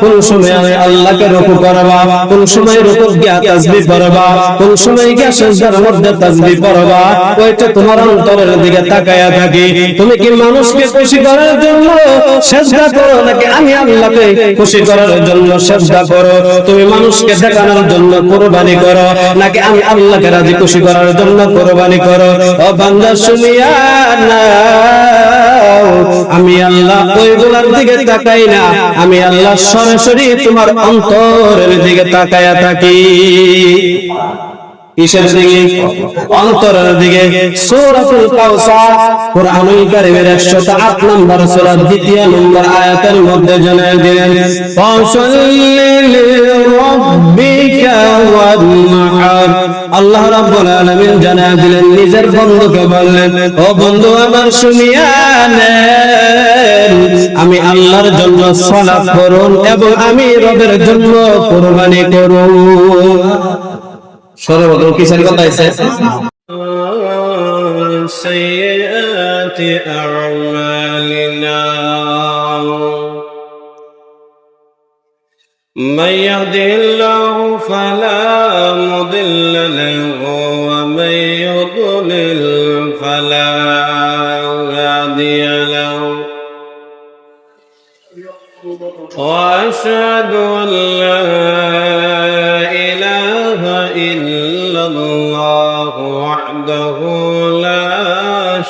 কোন সময় আল্লাহকে রুকু করবা, কোন সময় রুকু গিয়া তাসবিহ পড়বা, কোন সময় গিয়া সিজদার মধ্যে তাসবিহ পড়বা, ওইটা তোমার অন্তরের দিকে তাকায়া থাকি। তুমি কি মানুষকে খুশি করার জন্য সিজদা করো, নাকি আমি আল্লাহকে খুশি করার জন্য সিজদা করো? তুমি মানুষকে দেখানোর জন্য কুরবানি করো, নাকি আমি আল্লাহকে রাজি খুশি করার জন্য কুরবানি করো? ও বান্দা শুনিয়া নাও, আমি আল্লাহ ওইগুলার দিকে তাকাই না, আমি আল্লাহ সরাসরি তোমার অন্তরের দিকে তাকায়া থাকি। কিসের দিকে? অন্তরের দিকে। সূরাতুল কাউসার কুরআনুল কারীমের 108 নম্বর সূরা 2 নম্বর আয়াতের মধ্যে জানায় দিলেন, ফাসাল্লি লিরাব্বিকা ওয়ানহার। আল্লাহ রাব্বুল আলামিন জানায় দিলেন, নিজের বন্ধুকে বললেন, ও বন্ধু আমার শুনিয়া নেন, আমি আল্লাহর জন্য সালাত করুন এবং আমি রবের জন্য কুরবানি করুন। সর্বপ্রথম কিসের কথা আছে? সাইয়্যাতি আ'মালিনা মান ইয়াহদিহিল্লাহু ফালা মুদিল্লা লাহু ওয়া মান ইউদ্লিল ফালা হাদিয়া লাহু ওয়া আশহাদু আল লা وحده لا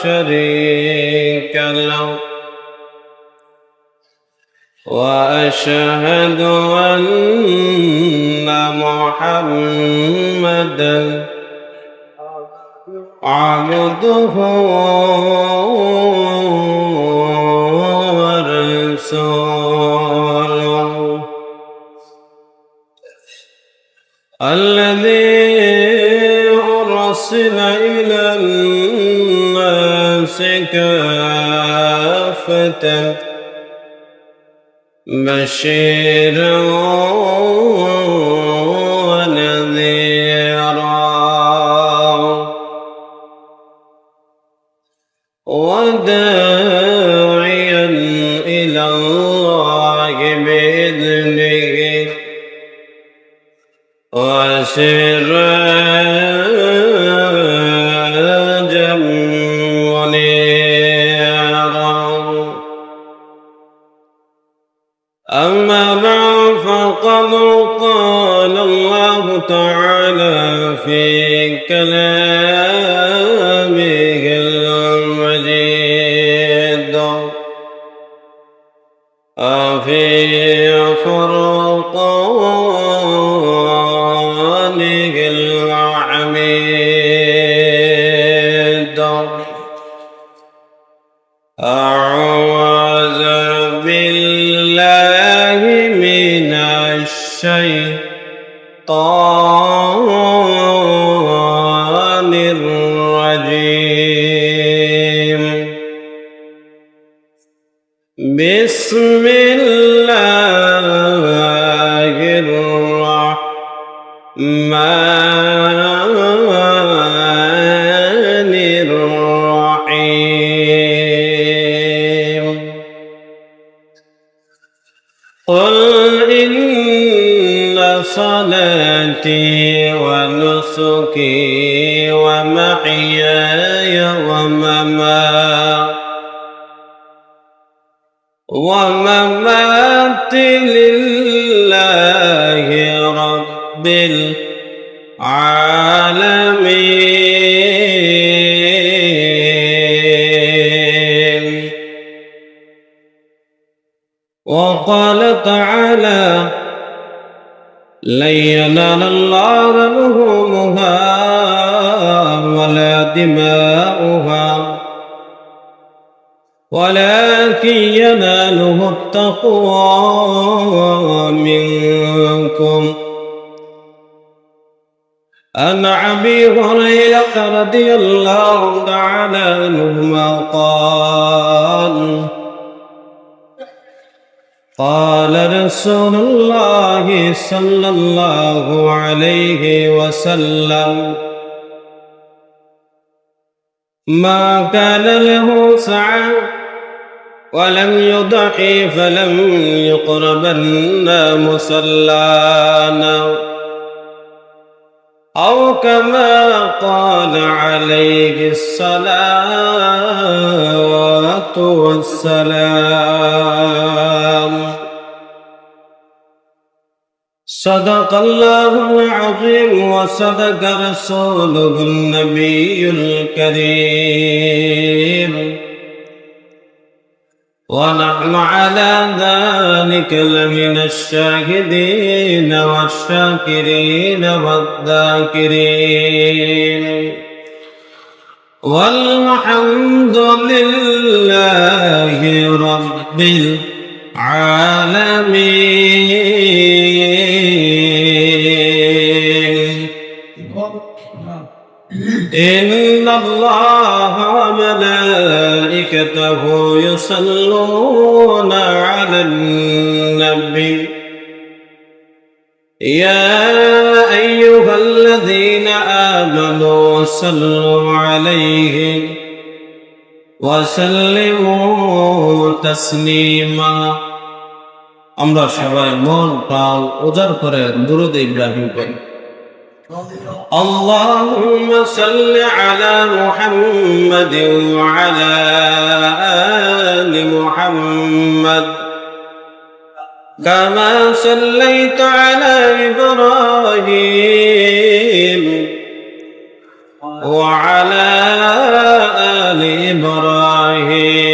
شريك له وأشهد أن محمدا عبده ورسوله الذي أرسل إلى الناس كافة بشيرا ونذيرا وداعيا إلى الله بإذنه وسراجا منيرا. أما بعد فقد قال الله تعالى في كلامه المجيد وفي فرقانه الحميد. أعوذ بالله من الشيطان الرجيم. بسم الله الرحمن الرحيم. قل إن صلاتي ونسكي ومحياي ومماتي لله رب العالمين. وقال تعالى لن ينال الله لحومها ولا دماؤها ولكن يناله التقوى منكم. عن أبي هريرة رضي الله تعالى عنهما قال قال رسول الله صلى الله عليه وسلم ما كان له سعة ولم يضحي فلم يقربن مصلانا أو كما قال عليه الصلاة والسلام. صدق الله العظيم وصدق رسوله النبي الكريم، ونحن على ذلك لمن الشاهدين والشاكرين والذاكرين، والحمد لله رب العالمين. إن الله وملائكته يصلون على النبي يا أيها الذين آمنوا صلوا عليه وسلموا تسليما. আমরা সবাই মন প্রাণ উজাড় করে দুরূদ ইব্রাহিম পড়ি। اللهم صل على محمد وعلى آل محمد كما صليت على إبراهيم وعلى آل إبراهيم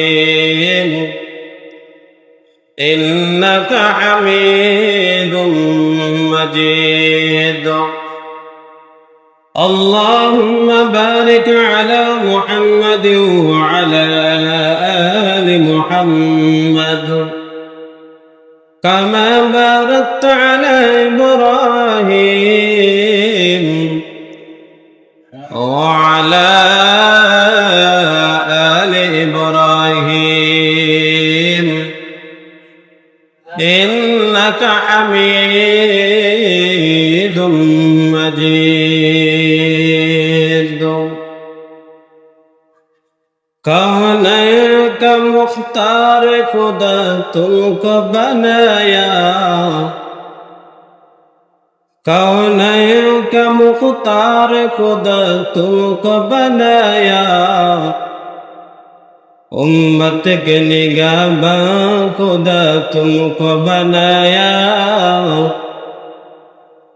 إنك حميد مجيد. اللهم بارك على محمد وعلى آل محمد كما باركت على إبراهيم وعلى آل إبراهيم إنك حميد مجيد. कौन का मुख्तार खुदा तुमको बनाया, कौन का मुख्तार खुदा तुमको बनाया, उम्मत के निगाहबान खुदा तुमको बनाया,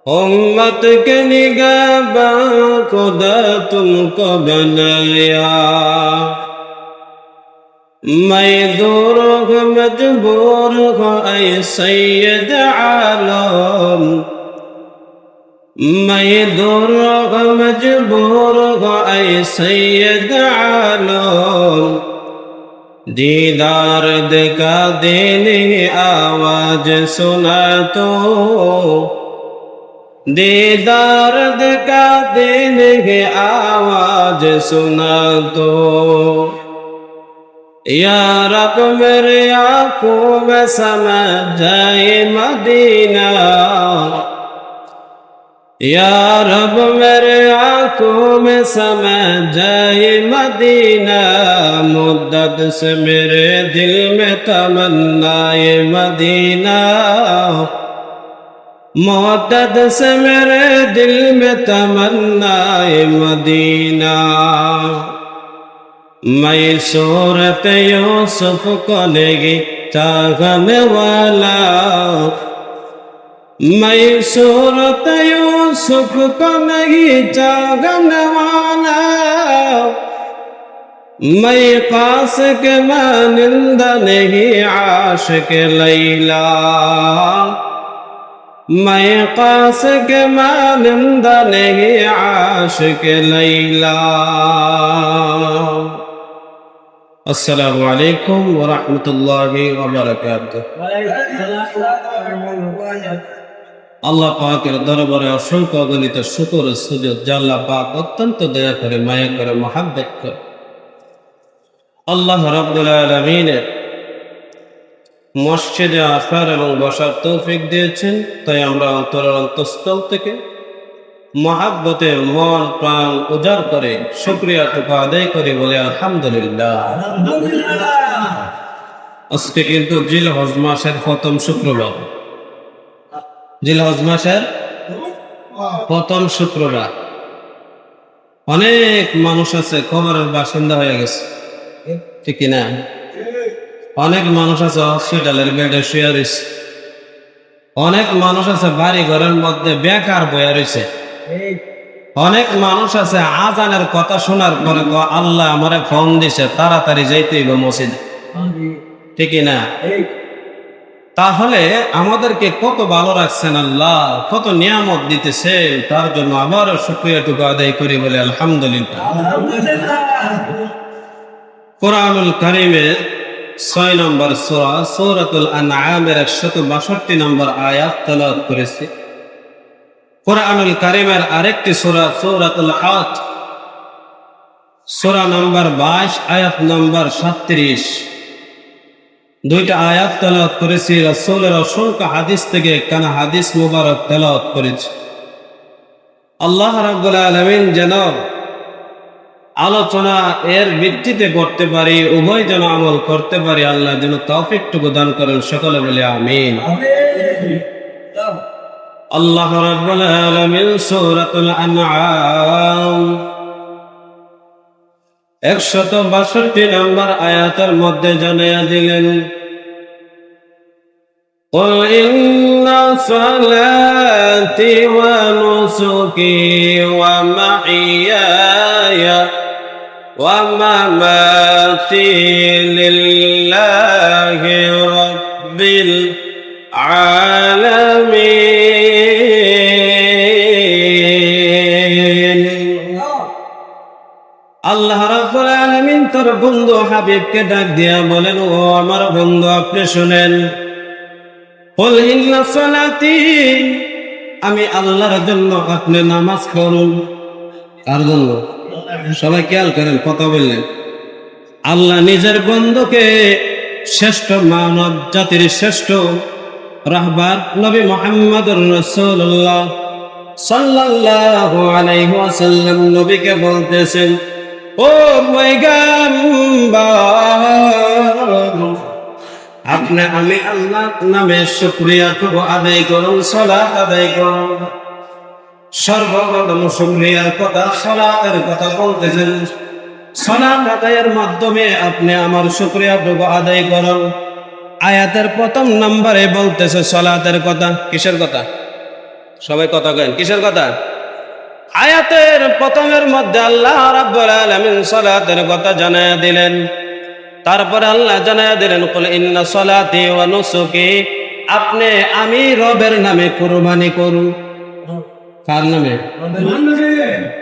उम्मत के निगाहबान खुदा तुमको बनाया। मैं दूर हूँ मजबूर हूँ ऐ सैयद आलम, मैं दूर हूँ मजबूर हूँ ऐ सैयद आलम, दीदार दिखा देने आवाज सुना तो, दीदार दिखा देने आवाज सुना तो, या रब मेरे आँखों में समझ जाए मदीना, या रब मेरे आँखों में समझ जाए मदीना, मुद्दत से मेरे दिल में तमन्नाए मदीना, मुद्दत से मेरे दिल में तमन्नाए मदीना। मैं सूरत यूसुफ को नहीं चाहने वाला, मैं सूरत यूसुफ को नहीं चाहने वाला, मैं कास के मानिंदा नहीं आशिक लैला, मैं कास के मानिंदा नहीं आशिक लैला। अस्सलामु अलैकुम व रहमतुल्लाहि व बारकातुहू। আল্লাহ পাকের দরবারে অসংখ্য অগণিত শুকর ও সুজুদ, যে আল্লাহ পাক অত্যন্ত দয়া করে, মায়া করে, মহব্বত করে আল্লাহ রাব্বুল আলামিনের মসজিদে আসার এবং বসার তৌফিক দিয়েছেন। তাই আমরা অন্তরের অন্তঃস্থল থেকে মহাব্বতে মন প্রাণ উজাড় করে শুকরিয়া টুকু আদায় করে বলে আলহামদুলিল্লাহ। আজকে কিন্তু জিলহজ মাসের প্রথম শুক্রবার, জিলহজ মাসের প্রথম শুক্রবার। অনেক মানুষ আছে কবরের বাসিন্দা হয়ে গেছে, ঠিক না? অনেক মানুষ আছে হসপিটালের বেডে শুয়ে রয়েছে, অনেক মানুষ আছে বাড়ি ঘরের মধ্যে বেকার বয়ে রয়েছে, অনেক মানুষ আছে আজানের কথা শোনার পরে আল্লাহ আমারে ফোন দিছে তাড়াতাড়ি যাইতে হইব মসজিদে, ঠিক না? তাহলে আমাদেরকে কত ভালো রাখছেন আল্লাহ, কত নিয়ামত দিতেছে, তার জন্য আবারও শুকরিয়াটুকু আদায় করি বলে আলহামদুলিল্লাহ। কোরআনুল কারীমের 6 নম্বর সূরা সূরাতুল আনআমের 162 নম্বর আয়াত তেলাওয়াত করেছি। কোরআনুল কারীমের আরেকটি সূরা সূরাতুল হাজ সূরা নম্বর 22 আয়াত নম্বর 37, দুইটা আয়াত তেলাওয়াত করেছি। রাসূলের অসংখ্য হাদিস থেকে একখানা হাদিস মুবারক তেলাওয়াত করেছি। আল্লাহ রাব্বুল আলামিন যেন আলোচনা এর ভিত্তিতে করতে পারি, উভয় যেন আমল করতে পারি, আল্লাহ যেন তৌফিকটুকু দান করেন, সকলে বলে আমিন। আল্লাহ রাব্বুল আলামিন সূরাতুল আনআম 162 নম্বর আয়াতের মধ্যে জানাইয়া দিলেন, قل إن صلاتي ونسكي ومحياي ومماتي لله رب العالمين। আল্লাহ রাব্বুল আলামিন তোর বন্ধু হাবিবকে ডাক দিয়া বলেন, ও আমার বন্ধু আপনি শুনেন, কুল ইন্না সালাতি, আমি আল্লাহর জন্য আপনি নামাজ পড়ুন। কার জন্য? সবাই খেয়াল করেন, কথা বললেন। আল্লাহ নিজের বন্ধুকে শ্রেষ্ঠ মানব জাতির শ্রেষ্ঠ রাহবার নবী মুহাম্মদুর রাসূলুল্লাহ সাল্লাল্লাহু আলাইহি ওয়াসাল্লাম নবীকে বলতেছেন, ও পয়গম্বর, আপনি আমি আল্লাহ নামে শুকরিয়া আদায় করুন, সালাত আদায় করুন। সর্বপ্রথম শুকরিয়ার কথা, সালাতের কথা বলতেছেন। সালাত আদায়ের মাধ্যমে আপনি আমার শুকরিয়াটুকু আদায় করুন। আয়াতের প্রথম নম্বরে বলতেছে সালাতের কথা। কিসের কথা? সবাই কথা কেন, কিসের কথা? আয়াতের প্রথমের মধ্যে আল্লাহ রাব্বুল আলামিন সালাতের কথা জানায়া দিলেন। তারপরে আল্লাহ জানায়া দিলেন, কুল ইন্না সালাতি ওয়া নুসুকি, আপনি আমি রবের নামে কুরবানি করুন। কার নামে?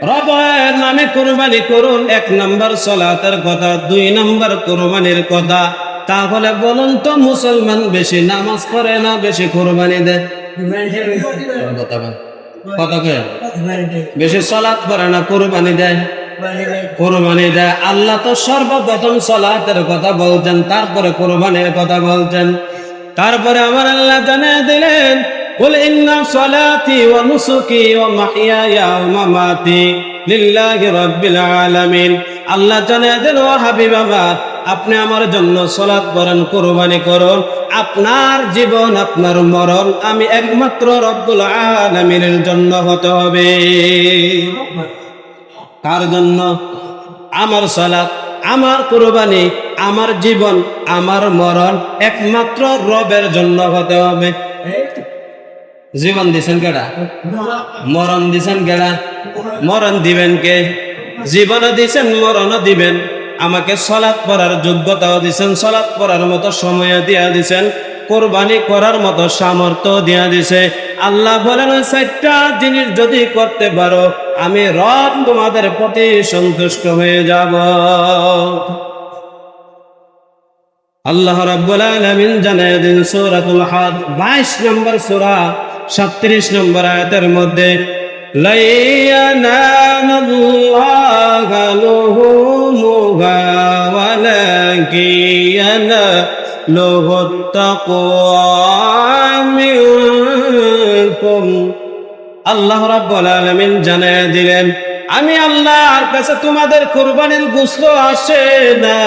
রবের নামে কুরবানি করুন। 1 নম্বর সালাতের কথা, 2 নম্বর কুরবানির কথা। তাহলে বলুন তো, মুসলমান বেশি নামাজ পড়ে না বেশি কুরবানি দেয়? বেশি সালাত পড়ে না কুরবানি দেয়? কুরবানি দেয়। আল্লাহ তো সর্বপ্রথম সালাতের কথা বলছেন, তারপরে কুরবানির কথা বলছেন। তারপরে আমার আল্লাহ জানিয়ে দিলেন, কুল ইন্না সালাতি ওয়া নুসুকি ওয়া মাহইয়ায়া ওয়া মামাতি লিল্লাহি রাব্বিল আলামিন। আল্লাহ জানিয়ে দিলেন, ও হাবিব আমার, আপনি আমার জন্য সালাত পড়েন, কুরবানি করুন। আপনার জীবন, আপনার মরণ আমি একমাত্র রব্বুল আলামিনের জন্য হতে হবে। কার জন্য? আমার সালাত, আমার কুরবানি, আমার জীবন, আমার মরণ একমাত্র রবের জন্য হতে হবে। জীবন দিছেন কেডা? মরণ দিছেন কেডা? মরণ দিবেন কে? জীবনও দিছেন, মরণও দিবেন। আমাকে সালাত পড়ার যোগ্যতাও দিছেন, সালাত পড়ার মতো সময় দিয়া দিছেন, কুরবানি করার মতো সামর্থ্য দিয়া দিছে। আল্লাহ বলেন, 4টা জিনিস যদি করতে পারো আমি রব তোমাদের প্রতি সন্তুষ্ট হয়ে যাব। আল্লাহ রাব্বুল আলামিন জানায় দিন সূরাতুল হাজ 22 নম্বর সূরা 37 নম্বর আয়াতের মধ্যে, লা ইয়ানালুল্লাহু লুহুমুহা ওয়ালাকিন ইয়ানালুহুত তাকওয়া মিনকুম। আল্লাহ রাব্বুল আলামিন জানায় দিলেন, আমি আল্লাহর কাছে তোমাদের কুরবানির গোশত আসে না,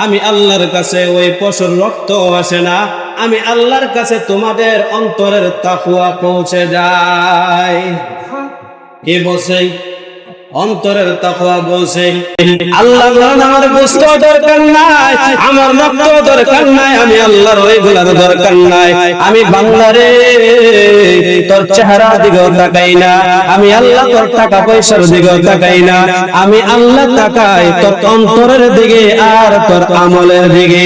আমি আল্লাহর কাছে ওই পশুর রক্ত আসে না, আমি আল্লাহর কাছে তোমাদের অন্তরের তাকওয়া পৌঁছে যায়। কি বলছে? অন্তরের তাকওয়া বলছে। আল্লাহ বলেন আমার গোশত দরকার নাই, আমার রক্ত দরকার নাই, আমি আল্লাহর ওইগুলার দরকার নাই। আমি বান্দারে তোর চেহারা দিকেও তাকাই না, আমি আল্লাহ তোর টাকা পয়সার দিকেও তাকাই না, আমি আল্লাহ তাকাই তোর অন্তরের দিকে আর তোর আমলের দিকে।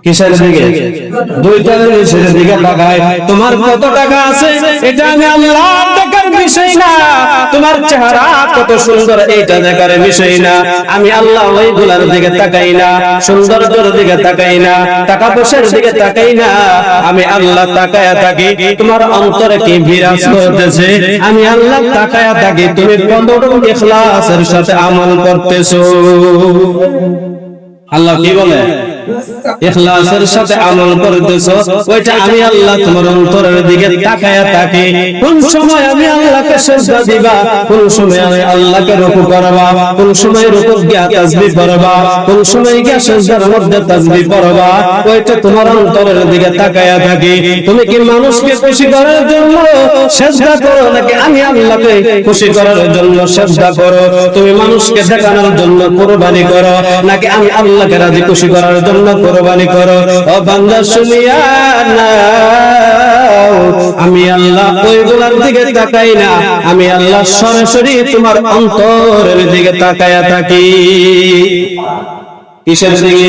কিসের দিকে? দুইটার জিনিসের দিকে তাকাই। তোমার কত টাকা আছে এটা আমি আল্লাহ দেখার বিষয় না, তোমার চেহারা কত সুন্দর এইটা দেখার বিষয় না, আমি আল্লাহ ওইগুলার দিকে তাকাই না, সৌন্দর্যের দিকে তাকাই না, টাকা পয়সার দিকে তাকাই না, আমি আল্লাহ তাকায়া থাকি তোমার অন্তরে কি বিরাজ করতেছে, আমি আল্লাহ তাকায়া থাকি তুমি কতটুকু ইখলাসের সাথে আমল করতেছো। আল্লাহ কি বলে? ইখলাসের সাথে আমল করতেছো, ওইটা আমি আল্লাহ তোমার অন্তরের দিকে তাকায়া থাকি। কোন সময় আমি আল্লাহকে সিজদা দিবা, কোন সময় আমি আল্লাহকে রুকু করবা, কোন সময় রুকু গিয়া তাসবিহ করবা, কোন সময় গিয়া সিজদার মধ্যে তাসবিহ করবা, ওইটা তোমার অন্তরের দিকে তাকায়া থাকি। তুমি কি মানুষকে খুশি করার জন্য সিজদা করো নাকি আমি আল্লাহকে খুশি করার জন্য সিজদা করো? তুমি মানুষকে দেখানোর জন্য কুরবানি করো নাকি আমি আল্লাহকে রাজি খুশি করার জন্য কুরবানি করো? ও বান্দা শুনিয়া নাও, আমি আল্লাহ ওইগুলার দিকে তাকাই না, আমি আল্লাহ সরাসরি তোমার অন্তরের দিকে তাকায়া থাকি। কিসের দিকে?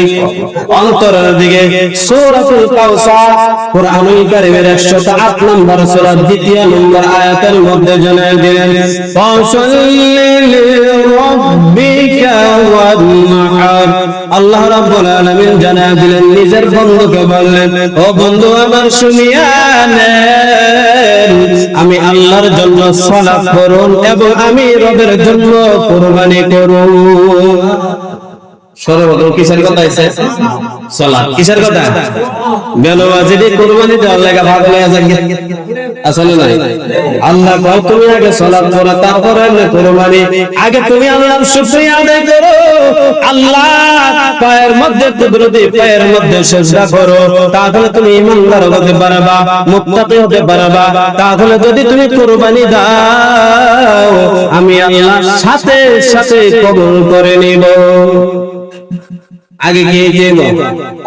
অন্তরের দিকে। সূরাতুল কাউসার কুরআনুল কারীমের 108 নম্বর সূরা 2 নম্বর আয়াতের মধ্যে জানায় দিলেন, ফাসাল্লি লিরাব্বিকা ওয়ানহার। আল্লাহ রাব্বুল আলামিন জানায় দিলেন, নিজের বন্ধুকে বললেন, ও বন্ধু আমার শুনিয়া নেন, আমি আল্লাহর জন্য সালাত করুন এবং আমি রবের জন্য কুরবানি করুন। সর্বপ্রথম কিসের কথা আছে? সালাত। কিসের কথা? বেনওয়াজিদি কুরবানি দেওয়ার লাগা ভাগ হয়ে যায় আসলে নাই। আল্লাহ কয় তুমি আগে সালাত করো, তারপরে কুরবানি। আগে তুমি আল্লাহর শুকরিয়া আদায় করো, আল্লাহ পায়ের মধ্যে কুদরতি পায়ের মধ্যে সিজদা করো, তাহলে তুমি ঈমানদার হতে পারবা, মুত্তাকি হতে পারবা। তাহলে যদি তুমি কুরবানি দাও আমি আল্লাহ সাথে সাথে কবুল করে নিব। আগে গিয়ে গেল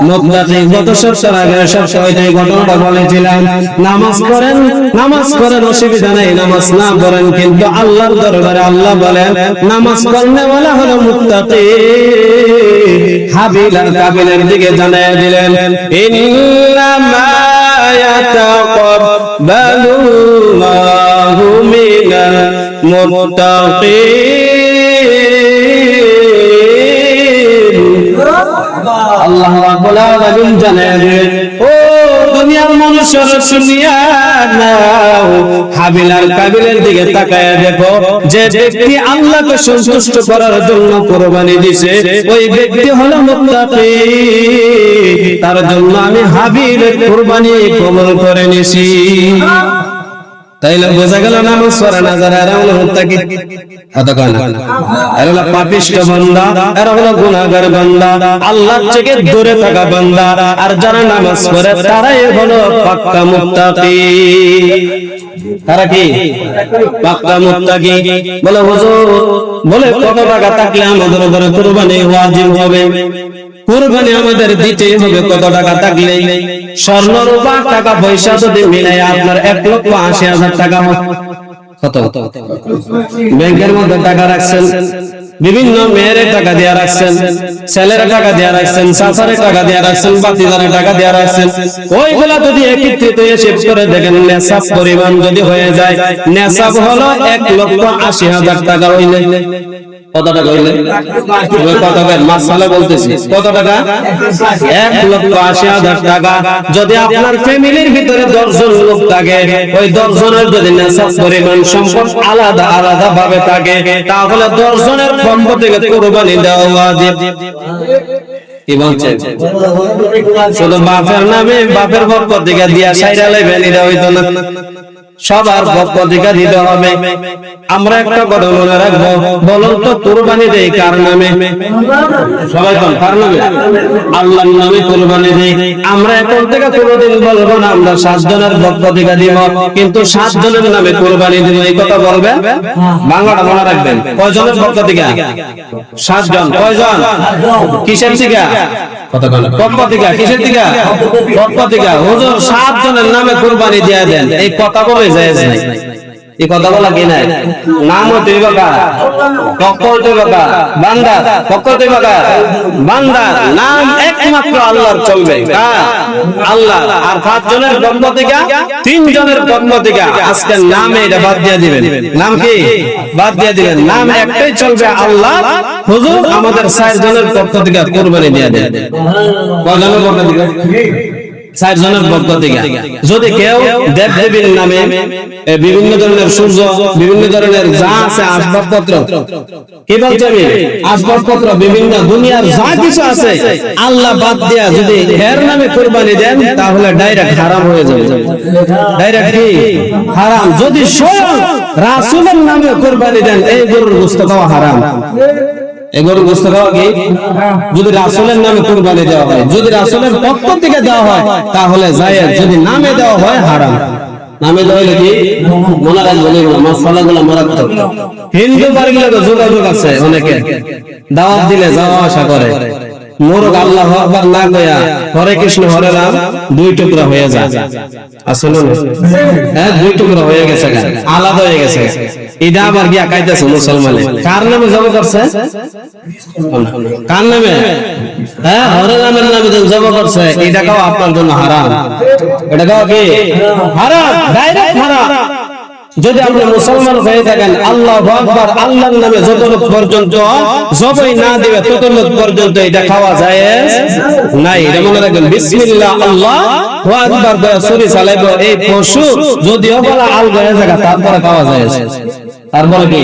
মুত্তাকি গত সপ্তাহ আগে সপ্তাহে ঘটনাটা বলেছিলাম, নামাজ করেন অসুবিধা নাই, নামাজ না পড়েন কিন্তু আল্লাহর দরবারে আল্লাহ বলেন নামাজ পড়নে ওয়ালা হলো মুত্তাকি। হাবিল আর কাবিলের দিকে জানায় দিলেন, ইন্নামা ইয়াতাকাব্বালুল্লাহু মিনাল মুত্তাকিন। আল্লাহ রাব্বুল আলামিন জানেন, ও দুনিয়ার মানুষেরা শুনিয়া নাও, হাবিল আর কাবিলের দিকে তাকায়া দেখো, যে ব্যক্তি আল্লাহকে সন্তুষ্ট করার জন্য কুরবানি দিয়েছে ওই ব্যক্তি হলো মুত্তাকি। তার জন্য আমি হাবিলের কুরবানি কবুল করে নিয়েছি। তাইলে বোঝা গেল নামাজ পড়ে না যারা এরা হলো মুত্তাকি। কথা কয় না, এরা হলো পাপিষ্ট বান্দা, এরা হলো গুনাহগার বান্দা, আল্লাহর থেকে দূরে থাকা বান্দা। আর যারা নামাজ পড়ে তারাই হলো পাক্কা মুত্তাকি। তারা কি পাক্কা মুত্তাকি? বলে হুজুর, বলে কত টাকা থাকলে আমাদের উপরে কুরবানি ওয়াজিব হবে? কুরবানি আমাদের দিতেই হবে কত টাকা থাকলে? স্বর্ণ রূপা টাকা পয়সা যদি মিলাই আপনার 1,80,000 টাকা কত? ব্যাংকের মধ্যে টাকা রাখছেন, বিভিন্ন মেয়ের টাকা দিয়ে রাখছেন, ছেলের টাকা দিয়ে রাখছেন, চাচার টাকা দিয়ে রাখছেন, বাতিদারের টাকা দিয়ে রাখছেন। ওইগুলা যদি একত্রিত হিসাব করে দেখেন নেশাব পরিমাণ যদি হয়ে যায়, নেশাব হলো 1,80,000 টাকা হইলে কত টাকা হইলে? কত মাসালা বলতেছি, কত টাকা? 1,80,000 টাকা। যদি আপনার ফ্যামিলির ভিতরে 10 জন লোক থাকে, ওই 10 জনের যদি নেশাব পরিমাণ সম্পদ আলাদা আলাদা ভাবে থাকে, তাহলে 10 জনের পক্ষ থেকে কুরবানি দেওয়া ওয়াজিব। কি বলছেন? শুধু বাপের নামে বাপের পক্ষ থেকে দিয়া সাইরা লাইবেন এটা হইতো না। সবার পক্ষ থেকে দিতে হবে। আমরা একটা কথা মনে রাখবো, বলুন তো কুরবানি দেই কার নামে? সবাই বল, কার নামে? আল্লাহর নামে কুরবানি দেই। আমরা এখন থেকে কোনোদিন বলবো না আমরা 7 জনের পক্ষ থেকে দিব, কিন্তু 7 জনের নামে কুরবানি দিব, এই কথা বলবে? বাংলাটা মনে রাখবেন। কয়জনের পক্ষ থেকে? 7 জন। কয়জন? কিসের থেকে? কথা বলেন। পক্ষ থেকে। কিসের থেকে? পক্ষ থেকে। হুজুর 7 জনের নামে কুরবানি দিয়ে দেন, এই কথা বলে যায় নাই। এই কথা বলা কি নাই? নাম হতে বাবা, পক্ষ হতে বাবা, বান্দা, পক্ষ হতে বাবা, বান্দা, নাম একমাত্র আল্লাহর চলবে। আল্লাহ। আর 5 জনের পক্ষ থেকে, 3 জনের পক্ষ থেকে আজকে নামে এটা বাদ দিয়ে দিবেন। নাম কি? বাদ দিয়ে দিবেন। নাম একটাই চলবে, আল্লাহ। হুজুর আমাদের 4 জনের পক্ষ থেকে কুরবানি দিয়ে দেন। কয়জনের পক্ষ থেকে? 4 জনের পক্ষ থেকে। যদি কেউ দেব দেবীর নামে বিভিন্ন ধরনের সূর্য, বিভিন্ন ধরনের যা আছে আসবাবপত্র, কি বলতে হবে? আসবাবপত্র, বিভিন্ন দুনিয়ার যা কিছু আছে আল্লাহ বাদ দিয়া যদি এর নামে কুরবানি দেন, তাহলে ডাইরেক্ট হারাম হয়ে যাবে। ডাইরেক্ট কি? হারাম। যদি স্বয়ং রাসূলের নামে কুরবানি দেন, এই গরুর গোশত খাওয়া হারাম। এই গরুর গোশত খাওয়া কি? যদি রাসূলের নামে কুরবানি দেওয়া হয়, যদি রাসূলের পক্ষ থেকে দেওয়া হয় তাহলে জায়েজ, যদি নামে দেওয়া হয় হারাম। নামে দেওয়া হলে কি? মনে রাখবেন, মশলাগুলো মনে রাখতে হবে। হিন্দু বাড়িগুলোতে যোগাযোগ আছে, অনেকে দাওয়াত দিলে যাওয়া আসা করে, মোরগ আল্লাহু আকবার না কইয়া হরে কৃষ্ণ হরে রাম 2 টুকরা হয়ে যায়। আসলে হ্যাঁ 2 টুকরা হয়ে গেছে, আলাদা হয়ে গেছে। এটা আবার গিয়া কাইতেছে মুসলমানে। কার নামে জব করছে? কার নামে? হ্যাঁ হরে রামের নামে জব করছে। এটা খাওয়া আপনার জন্য হারাম। এটা খাওয়া কি? হারাম, ডাইরেক্ট হারাম। যদি আপনি মুসলমান হয়ে থাকেন, আল্লাহু আকবার, আল্লাহর নামে যতটুকু পর্যন্ত জবাই না দিবে ততটুকু পর্যন্ত এটা খাওয়া জায়েজ নাই। এটা মনে রাখবেন। বিসমিল্লাহ আল্লাহু আকবার বলে ছুরি চালাইবো, এই পশু যদিও বলা আল হয়ে যায় তারপরে খাওয়া জায়েজ। তারপরে কি?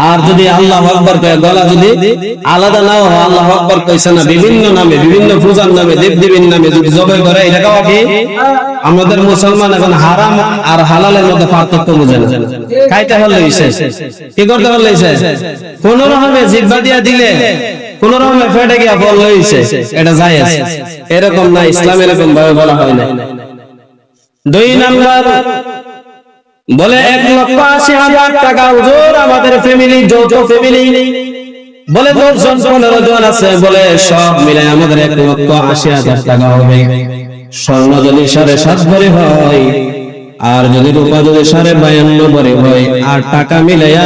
আর যদি আল্লাহু আকবার কয়, গলা যদি আলাদা নাও হয়, আল্লাহু আকবার কইছে না, বিভিন্ন নামে, বিভিন্ন পূজার নামে, দেবদেবীর নামে যদি জবাই করে, এটা খাওয়া কি? আমাদের মুসলমান এখন হারাম আর হালালের মধ্যে পার্থক্য বুঝে না। খাইতে হলে কি করতে হলে কোন রকমে জিহ্বা দিয়া দিলে, কোন রকমে ফেটে গিয়া বললে এটা জায়েজ। এরকম না, ইসলাম এরকম ভাবে বলা হয় না। 2 নাম্বার বলে 1,80,000 টাকা হুজুর আমাদের ফ্যামিলি, যৌথ ফ্যামিলি, বলে 10 জন 15 জন আছে, বলে সব মিলে আমাদের 1,80,000 টাকা হবে। স্বর্ণ যদি 7.5 ভরি হয়, আর যদি রূপা যদি 52.5 ভরি হয়, আর টাকা মিলাইয়া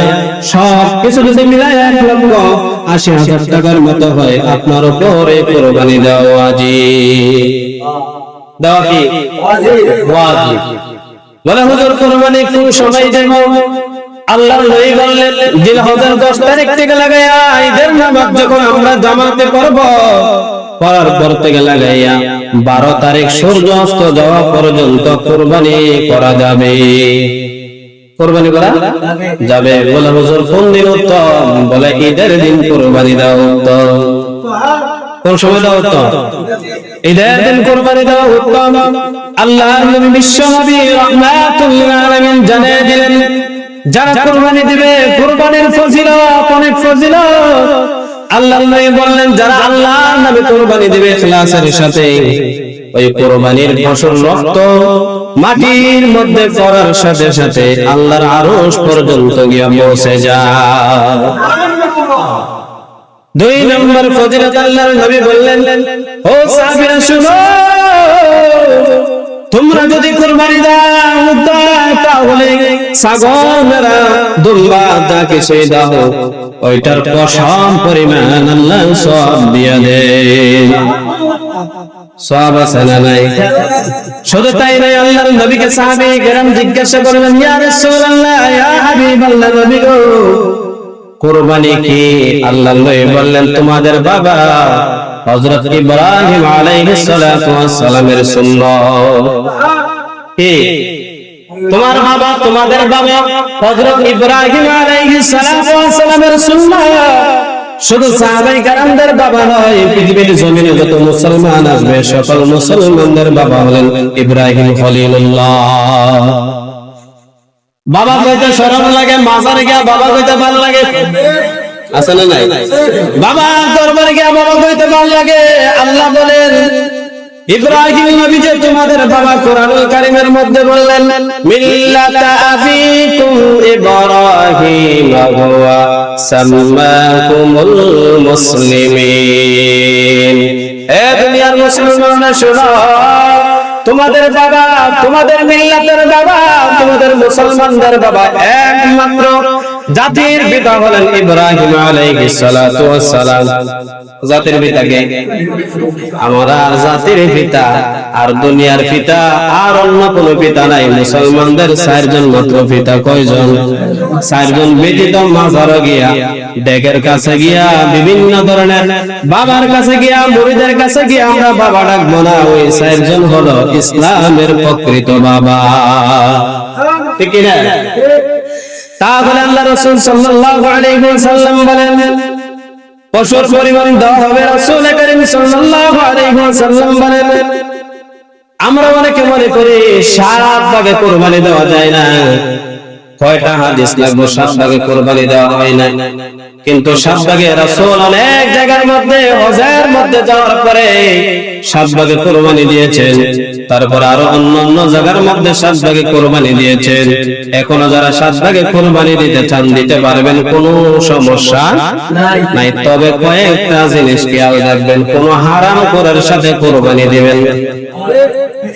সব কিছু যদি মিলাইয়া 1,80,000 টাকার মতো হয়, আপনার উপরে কুরবানি দেওয়া ওয়াজিব। দেওয়া কি? ওয়াজিব। বলে হুজুর কুরবানি কোন সময় দেব? আল্লাহর নবী বললেন জিলহজের 10 তারিখ থেকে লাগাইয়া ঈদের নামাজ যখন আমরা জামাতে পড়ব, পড়ার পর থেকে লাগাইয়া 12 তারিখ সূর্য অস্ত যাওয়া পর্যন্ত কুরবানি করা যাবে। কুরবানি করা যাবে। বলে হুজুর কোন দিন উত্তম? বলে ঈদের দিন কুরবানি দেওয়া উত্তম। কোন সময় দেওয়া উত্তম? ঈদের দিন কুরবানি দেওয়া উত্তম। আল্লাহর নবী বিশ্ব নবী রাহমাতুল লিল আলামিন জানিয়ে দিলেন, যারা কুরবানি দিবে কুরবানির ফজিলত, অনেক ফজিলত। আল্লাহর নবী বললেন, যারা আল্লাহর নামে কুরবানি দিবে ইখলাসের সাথে, ওই কুরবানির ফসল রক্ত মাটির মধ্যে পড়ার সাথে সাথে আল্লাহর আরশ পর্যন্ত গিয়ে পৌঁছে যায়। 2 নম্বর ফজিলত আল্লাহর নবী বললেন, ও সাহাবীরা শুনো, তোমরা যদি কুরবানি দাও তাহলে ছাগলেরা, দুম্বা দা কিছু দাও, ওইটার পশম পরিমাণ আল্লাহ সওয়াব দিয়ে দেন। সওয়াব আছে না নাই? শুধু তাই নয়, আল্লাহর নবীকে সাহাবী কেরাম জিজ্ঞাসা করলেন, ইয়া রাসূলুল্লাহ, ইয়া হাবিবাল্লাহ, নবী গো কুরবানি কি? আল্লাহর নবী বললেন, তোমাদের বাবা হযরত ইব্রাহিম আলাইহিস সালাতু ওয়াস সালামের সুন্নাত। কি? তোমার বাবা, তোমাদের বাবা হযরত ইব্রাহিম আলাইহিস সালাতু ওয়াস সালামের সুন্নাত। শুধু সাহাবায়ে কেরামদের বাবা নয়, পৃথিবীর জমিনে যত মুসলমান আসবে সকল মুসলমানদের বাবা হলেন ইব্রাহিম খলিলুল্লাহ। বাবা কইতে শরম লাগে, মাজারে গিয়া বাবা কইতে ভালো লাগে, আছে না নাই? বাবা দরবারে গিয়া বাবা কইতে ভালো লাগে। আল্লাহ বলেন ইব্রাহিম নবী যে তোমাদের বাবা, কোরআনুল কারীমের মধ্যে বললেন মিল্লাতা আবিকুম ইব্রাহিম ওয়া সাম্মাকুমুল মুসলিমিন। এ দুনিয়ার মুসলমানরা শোনো, তোমাদের বাবা, তোমাদের মিল্লাতের বাবা, তোমাদের মুসলমানদের বাবা একমাত্র জাতির পিতা হলেন ইব্রাহিম আলাইহিস সালাতু ওয়াস সালাম। জাতির পিতাকে আমরা জাতির পিতা আর দুনিয়ার পিতা আর অন্য কোন পিতা নাই। মুসলমানদের চারজন মাত্র পিতা। কয়জন? চারজন ব্যতীত মাজারে গিয়া, ডেকের কাছে গিয়া, বিভিন্ন ধরনের বাবার কাছে গিয়া, মুরিদের কাছে গিয়া আমরা বাবা ডাকবো না। ওই চারজন হলো ইসলামের প্রকৃত বাবা। ঠিক কি না? তাহলে আল্লাহ রাসূল সাল্লাল্লাহু আলাইহি ওয়াসাল্লাম বলেন পশুর পরিমাণ দেওয়া হবে। রাসূল করিম সাল্লাল্লাহু আলাইহি ওয়াসাল্লাম বলেন আমরা অনেকে মনে করি 7 ভাগে কুরবানি দেওয়া যায় না। কয়টা হাদিস লাগবে 7 ভাগে কুরবানি দেওয়া হয় না? কিন্তু 7 ভাগে রাসূল অনেক জায়গার মধ্যে হজের মধ্যে যাওয়ার পরে 7 ভাগে কুরবানি দিয়েছেন। তারপর আরো অন্যান্য জায়গার মধ্যে 7 ভাগে কুরবানি দিয়েছেন। এখনো যারা 7 ভাগে কুরবানি দিতে চান দিতে পারবেন, কোনো সমস্যা নাই। তবে কয়েকটা জিনিস খেয়াল রাখবেন, কোনো হারাম করার সাথে কুরবানি দিবেন।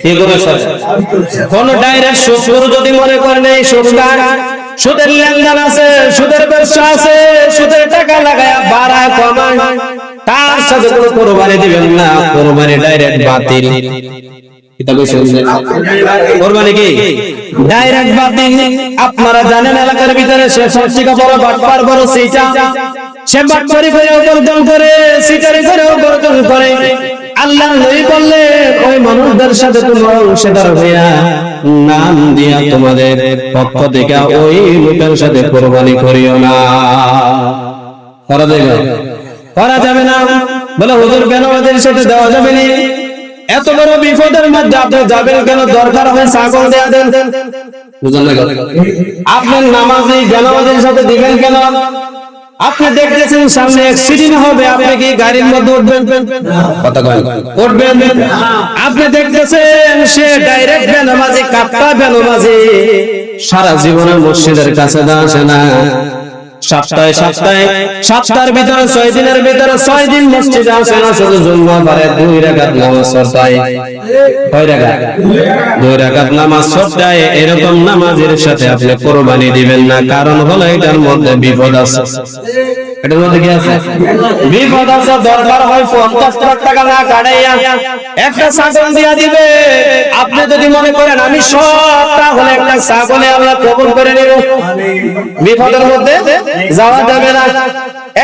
কি করে? কোন ডাইরেক্ট সুদ যদি মনে করেন এই সুদটা, সুদের লেনদেন আছে, সুদের ব্যবসা আছে, সুদের টাকা লাগায়া বাড়া কমায়, তার সাথে কোনো কুরবানি দিবেন না। কুরবানি ডাইরেক্ট বাতিল। কুরবানি কি ডাইরেক্ট বাতিল? আপনারা জানেন এলাকার ভিতরে সে সবচেয়ে বড় বাটপার, বড় সিটা, সে বাটপারি করে উপার্জন করে, সিটারি করে উপার্জন করে। আল্লাহ নবী বললেন ওই মানুষদের সাথে তোমরা অংশীদার হইয়া নাম দিয়া তোমাদের পক্ষ থেকে ওই লোকের সাথে কুরবানি করিও না। করা যাবে না। বলে হুজুর কেন ওদের সাথে দেওয়া যাবে না? এত বড় বিপদের মধ্যে আপনি যাবেন কেন? দরকার হয় ছাগল দেয়া দেন। বুঝলেন না? আপনার নামাজি জানামাজের সাথে দিবেন কেন? আপনি দেখতেছেন সামনে অ্যাক্সিডেন্ট হবে, আপনি কি গাড়ির মধ্যে উঠবেন? কথা কয় উঠবেন? আপনি দেখতেছেন সে ডাইরেক্ট বেনামাজি, কাপ্তা বেনামাজি, সারা জীবনে মসজিদের কাছে আসে না। সপ্তাহের ভিতরে 6 দিনের ভিতরে 6 দিন মসজিদে আসে না, শুধু জুম্মা বারে 2 রাকাত নামাজ পড়ে। কয় রাকাত? 2 রাকাত নামাজ পড়ে। এরকম নামাজের সাথে আপনি কুরবানি দিবেন না। কারণ হলো এটার মধ্যে বিপদ আছে। এটার মধ্যে কি আছে? বিপদ আছে। দরকার হয় 50 লাখ টাকা না কাটাইয়া একটা ছাগল দিয়া দিবে। আপনি যদি মনে করেন আমি সবটা হলে একটা ছাগলে আল্লাহ কবুল করে নিব, বিপদের মধ্যে যাওয়া যাবে না।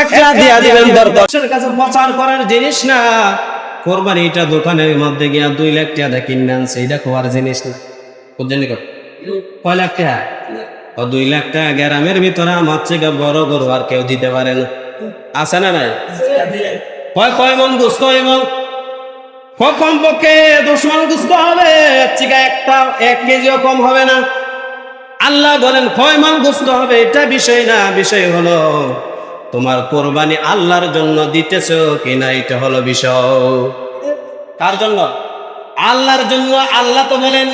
একটা দিয়া দিবেন। দরকার কাছে প্রচার করার জিনিস না। কোরবানি এটা দোকানের মধ্যে গিয়া 2 লাখ টাকা কিনে আনছে, এটা খাওয়ার জিনিস না। বুঝছেন? কয় লাখ টাকা? 2 লাখ টাকা গ্রামের ভিতরে আমার থেকে বড় গরু আর কেউ দিতে পারে না। আছে না নাই? কয় মন গোস্ত হইব? কমপক্ষে 10 মন গোস্ত হবে। 1 কেজিও কম হবে না। আল্লাহ বলেন কয় মন গোস্ত হবে এটা বিষয় না, বিষয় হলো তোমার কোরবানি আল্লাহর জন্য দিতেছো কিনা, এটা হলো বিষয়। কার জন্য? আল্লাহর জন্য। আল্লাহ তো বলেন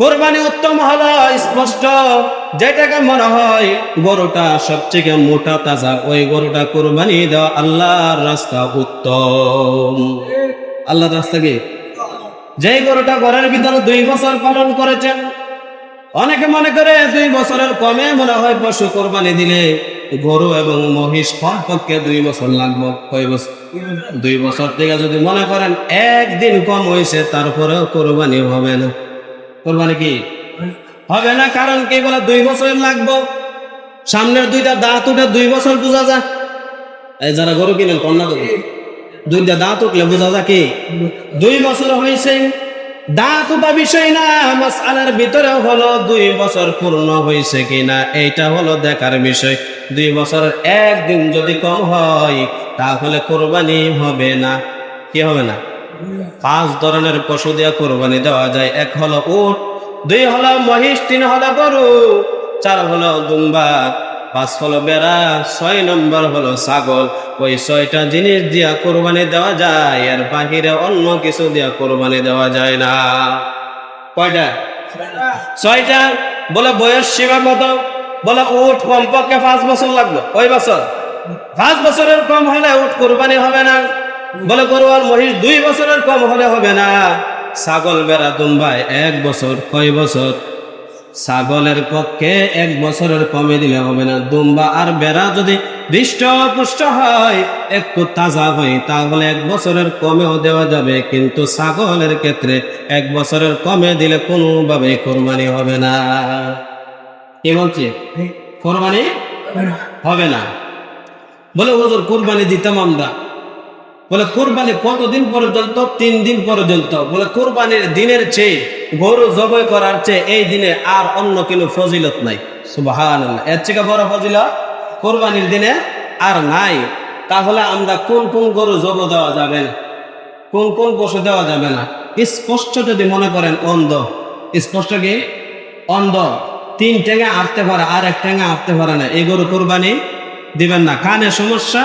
কোরবানি উত্তম হলো স্পষ্ট, যেটাকে মনে হয় গরুটা সবচেয়ে মোটা তাজা, ওই গরুটা কোরবানি দেওয়া আল্লাহর রাস্তা উত্তম। আল্লাহর রাস্তা কি? যে গরুটা ঘরের ভিতরে 2 বছর পালন করেছেন। অনেকে মনে করে 2 বছরের কমে মনে হয় পশু কোরবানি দিলে গরু এবং মহিষ কমপক্ষে 2 বছর লাগবে। কয় বছর? 2 বছর থেকে যদি মনে করেন 1 দিন কম হয়েছে, তারপরেও কোরবানি হবে না। কোরবানি কি হবে না? কারণ কি বলে 2 বছর লাগবে। সামনের 2টা দাঁত উঠে 2 বছর বোঝা যায়। এই যারা গরু কিনেন কন্যা দেবে, 2টা দাঁত উঠলে বোঝা যায় কি 2 বছর হয়েছে। দাঁত উঠা বিষয় না, মাসআলার ভিতরে হলো 2 বছর পূর্ণ হয়েছে কিনা এইটা হলো দেখার বিষয়। 2 বছরের 1 দিন যদি কম হয় তাহলে কোরবানি হবে না। কি হবে না? 5 ধরনের পশু দিয়ে কোরবানি দেওয়া যায়। 1 হলো উট, 2 হলো মহিষ, 3 হলো গরু, 4 হলো দুম্বা, 5 হলো বেড়া, 6 নম্বর হলো ছাগল। ওই 6টা জিনিস দিয়া কোরবানি দেওয়া যায়, এর বাহিরে অন্য কিছু দিয়া কোরবানি দেওয়া যায় না। কয়টা? 6টা। বলে বয়স সীমা কত? বলে উট কমপক্ষে 5 বছর লাগবে। ওই বছর 5 বছরের কম হলে উট কোরবানি হবে না। বলে গরু আর মহিষ 2 বছরের কম হলে হবে না। ছাগল বেড়া দুম্বায় 1 বছর। কয় বছর? ছাগলের পক্ষে 1 বছরের কমে দিলে হবে না। দুম্বা আর বেড়া যদি হৃষ্টপুষ্ট হয়, একটু তাজা হয়, তাহলে 1 বছরের কমেও দেওয়া যাবে, কিন্তু ছাগলের ক্ষেত্রে 1 বছরের কমে দিলে কোনোভাবে কোরবানি হবে না। কি বলছি? কোরবানি হবে না। বলে হুজুর কোরবানি দিতাম আমরা। বলে কোরবানি কতদিন পর্যন্ত? 3 দিন পর্যন্ত। বলে কোরবানির দিনের চেয়ে, গরু জবাই করার চেয়ে এই দিনে আর অন্য কোনো ফজিলত নাই। সুবহানাল্লাহ। এর থেকে বড় ফজিলত কোরবানির দিনে আর নাই। তাহলে আমরা কোন কোন গরু জবাই দেওয়া যাবে না, কোন কোন পশু দেওয়া যাবে না, স্পষ্ট যদি মনে করেন অন্ধ, স্পষ্ট কি অন্ধ, 3 ঠ্যাঙে আটতে পারে আর 1 ঠ্যাঙে আটতে পারে না, এই গরু কোরবানি দিবেন না। কানে সমস্যা,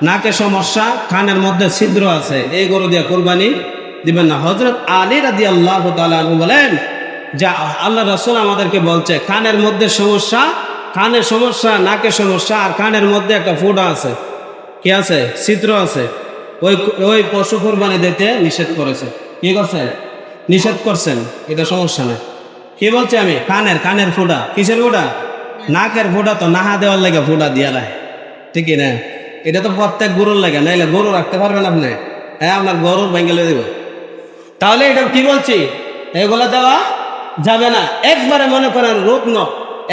নাকে সমস্যা, কানের মধ্যে ছিদ্র আছে, এই গরু দিয়ে কোরবানি দিবেন না। হযরত আলী রাদিয়াল্লাহু তাআলা আনহু বলেন যে আল্লাহ রাসূল আমাদেরকে বলছে, কানের মধ্যে সমস্যা, কানে সমস্যা, নাকে সমস্যা, আর কানের মধ্যে একটা ফোঁটা আছে, কি আছে? ছিদ্র আছে, ওই পশু কোরবানি দিতে নিষেধ করেছে। কি করছে? নিষেধ করছেন। এটা সমস্যা নেই। কি বলছি আমি? কানের ফোঁটা। কিসের ফোঁটা? নাকের ফোঁটা তো নাহা দেওয়ার লাগে ফোঁটা দিয়া দেয়, ঠিক না? এটা তো প্রত্যেক গরুর লাগে, নাইলে গরু রাখতে পারবেন আপনি? হ্যাঁ, আপনার গরুর ভেঙে দেব। তাহলে এটা কি বলছি? এগুলো দেওয়া যাবে না। একবারে মনে করেন রুগ্ন,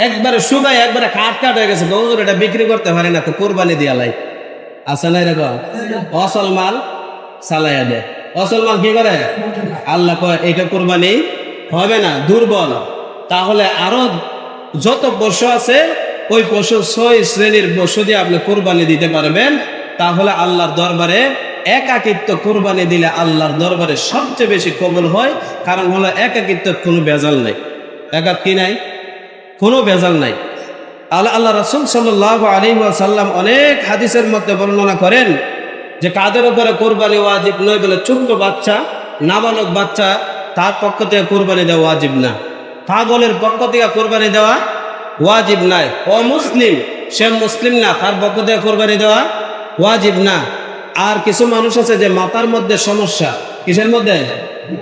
একবারে শুকায়, একবারে কাট হয়ে গেছে, গরুর এটা বিক্রি করতে পারে না, তো কোরবানি দিয়া লাই আছে না? এরকম অসল মাল চালাইয়া দেয়। অসল মাল কি করে? আল্লাহ কয় এটা কোরবানি হবে না, দুর্বল। তাহলে আরো যত পশু আছে, ওই পশু 6 শ্রেণীর পশু দিয়ে আপনি কোরবানি দিতে পারবেন। তাহলে আল্লাহর দরবারে একাকিত্ব কোরবানি দিলে আল্লাহর দরবারে সবচেয়ে বেশি কবুল হয়। কারণ হলো একাকিত্বের কোনো ভেজাল নাই। কি নাই? কোনো ভেজাল নাই। আল্লাহ রাসূল সাল্লাল্লাহু আলাইহি ওয়াসাল্লাম অনেক হাদিসের মধ্যে বর্ণনা করেন যে কাদের উপরে কোরবানি ওয়াজিব নয়। বলে ছোট্ট বাচ্চা, নাবালক বাচ্চা, তার পক্ষ থেকে কোরবানি দেওয়া ওয়াজিব না। পাগলের পক্ষ থেকে কোরবানি দেওয়া ওয়াজিব নাই। অমুসলিম, সে মুসলিম না, তার পক্ষ থেকে কোরবানি দেওয়া ওয়াজিব না। আর কিছু মানুষ আছে যে মাথার মধ্যে সমস্যা, কিসের মধ্যে?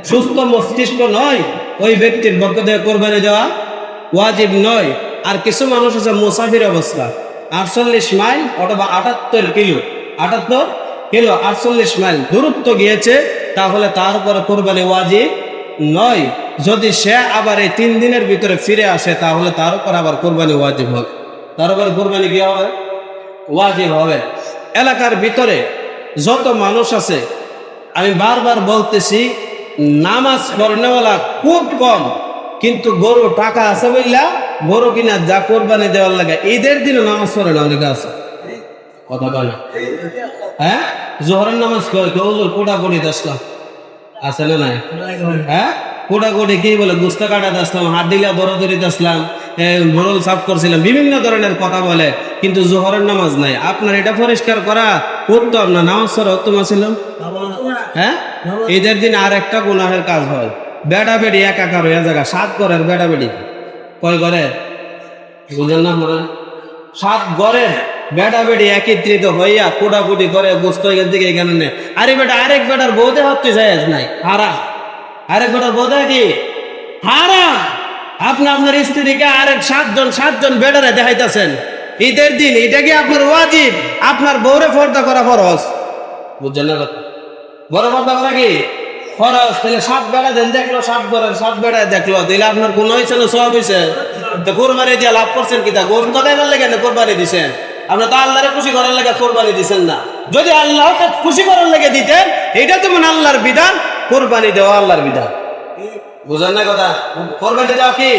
সুস্থ মস্তিষ্ক নয়, ওই ব্যক্তির পক্ষ থেকে কোরবানি দেওয়া ওয়াজিব নয়। আর কিছু মানুষ আছে মুসাফির অবস্থা, 48 মাইল অথবা 78 কিলো, 48 মাইল দূরত্ব গিয়েছে, তাহলে তার উপরে কোরবানি ওয়াজিব নয়। যদি সে আবার এই 3 দিনের ভিতরে ফিরে আসে, তাহলে তার উপর আবার কোরবানি ওয়াজিব হবে। তার উপরে কোরবানি কি হবে? ওয়াজিব হবে। এলাকার ভিতরে যত মানুষ আছে, আমি বারবার বলতেছি, নামাজ পড়নেওয়ালা খুব কম, কিন্তু গরু টাকা আছে বললা গরু কিনা যা কোরবানি দেওয়ার লাগে, ঈদের দিনও নামাজ পড়ে না অনেকে আছে। কথা বলে, হ্যাঁ, জোহরের নামাজ পড়ে কোটাকুটি আসলাম, আছে না নাই? হ্যাঁ, কোটাকুটি কি বলে, গুস্তা কাটাতে আসলাম, হাত দিলা দরদরিতে আসলাম, মোরল সাফ করছিলাম, বিভিন্ন ধরনের কথা বলে, কিন্তু জোহরের নামাজ নাই। আপনার এটা পরিষ্কার করা করতো, আপনার নামাজ পড়া উত্তম ছিল। হ্যাঁ, ঈদের দিন আর একটা গুনাহের কাজ হয়, বেড়া বেড়ি একাকার হয়ে জায়গা 7 ঘরের বেড়া বেড়ি। কয় ঘরে? বুঝলেন না? 7 ঘরের বেড়া বেড়ি একত্রিত হইয়া কোটাকুটি করে গোস্ত দিকে এখানে নেই। আরে বেটা, আরেক বেটার বৌদে হতে যায় নাই, হারা। আরেক বেটার বৌদে কি হারা? আপনি আপনার স্ত্রীকে আরেক 7 জন বেটারে দেখাইতেছেন ঈদের দিন, এটা কি আপনার ওয়াজিব? আপনার বউরে পর্দা করা ফরজ। বুঝছেন না? বড় পর্দা করা কি ফরজ। তাহলে 7 বেড়া দেন দেখলো, 7 ঘরের 7 বেড়া দেখলো, তাহলে আপনার গুণ হয়েছে না সওয়াব হয়েছে? তো কোরবানি দিয়ে লাভ করছেন কি? তা গরু তো দেখার লেগে কোরবানি দিছেন, আপনি তো আল্লাহরে খুশি করার লেগে কোরবানি দিছেন না। যদি আল্লাহকে খুশি করার লেগে দিতেন, এটা তো মানে আল্লাহর বিধান, কোরবানি দেওয়া আল্লাহর বিধান। বুঝেন না কথা? কোরবানি দেওয়া কি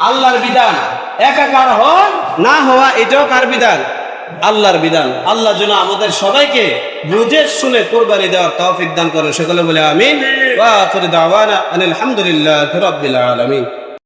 আল্লাহর বিধান। একাকার হওয়া না হওয়া এটাও কার বিধান? আল্লাহর বিধান। আল্লাহ যেন আমাদের সবাইকে বুঝে শুনে কোরবানি দেওয়ার তৌফিক দান করেন। সকলে বলে আমিন। ওয়া আখিরু দাওয়ানা আলহামদুলিল্লাহি রাব্বিল আলামিন।